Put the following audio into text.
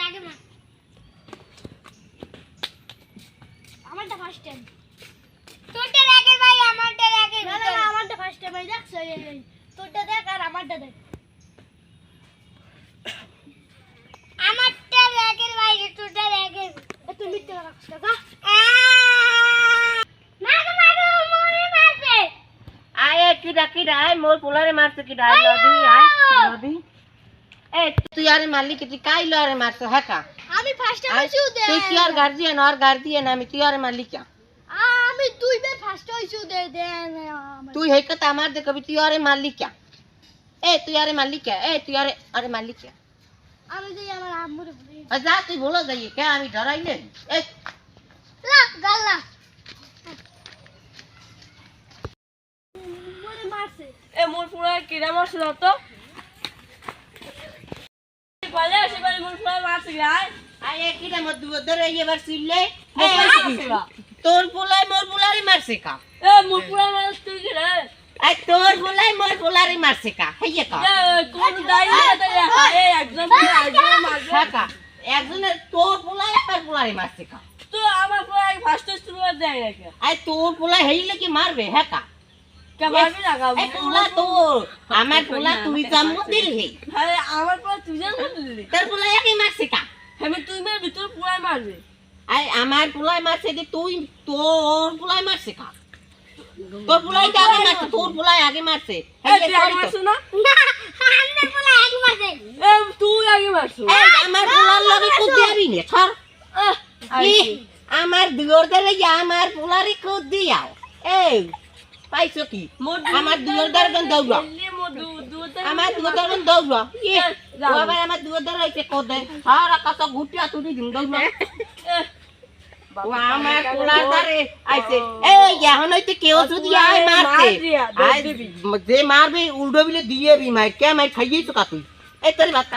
আগে মার আমারটা ফার্স্ট টাইম তোরটা আগে ভাই আমারটা আগে না না আমারটা ফার্স্ট টাইম ভাই দেখছ এই তোরটা দেখ আর আমারটা দেখ আমারটা আগে ভাই তোরটা আগে তুই মিথ্যে রাখছ না মাগো মাগো মোরে মারবে আয় কিডা আয় মোর পোলারে মারছে কিডা আয় লদি এ তুই আরে মারলি কি তুই কাইলো আরে মারছ হাকা আমি ফার্স্ট টাইম হইছি দে তুই কি আর গার্জিয়ান আমি তুই আরে মারলি কি আমি দুইবার ফার্স্ট হইছি দে তুই হেই কথা আমার দে কবি তুই আরে মারলি কি এ তুই আরে মারলি কি এ তুই আরে মারলি কি আমি যাই আমার আম্মুরে বলি যা তুই বলো যাই কে আমি ডরাইলে এ লা গাল্লা মোরে মারছে এ মোর পুরা কিরা মারছিল তো বলে সেবারে মোর পুরা মারছে গায় আয় কিডা মত ধরে এবার সিললে তোর পোলাই মোর পোলারে মারছে কা এ মোর পুরা মারছে তুই কি রে আই তোর পোলাই মোর পোলারে মারছে কা হেইয়া কা এ কোন দাই না এ একদম মারবে হাকা একজনের তোর পোলাই আর পোলারে মারছে কা তো আমার পুরা ফার্স্ট শুরু দেয় নাকি আই তোর পোলা হেইলে কি মারবে হাকা কে মারবি না গা এই পোলা তোর আমার পোলা তুই জন্ম দিলি আরে আমার পুরা তুই জান দিলি তোর পোলা একই মারছে কা আমি তুই মেরে ভিতর পুরা মারবে আই আমার পোলাই মারছে যে তুই তোর পোলাই মারছে কা তোর পোলাই তো আগে মারছে তোর পোলাই আগে মারছে এ তুই আগে মারছ না আন্নে বলে এক মারছে এ তুই আগে মারছ এই আমার পোলার লগে খুব দিবি নে ছড় আমার দুয়ার ধরে আমার পোলারে খুব দিয়াও এই পাইছো কি আমার দুয়ার ধরে দৌড়া আমার দুয়ার ধরে দৌড়া আবার আমার দুয়ার ধরে হইছে কোদে আর কত গুটিয়া তুই দিন দৌড়া ও আমার পোলার ধরে আইছে এই এখন হইতে কেউ যদি আয় মারছে আয় যে মারবে উল্টো বিলে দিয়ে বি মার কে মার খাইয়েছো কা তুই এই তোর বাচ্চা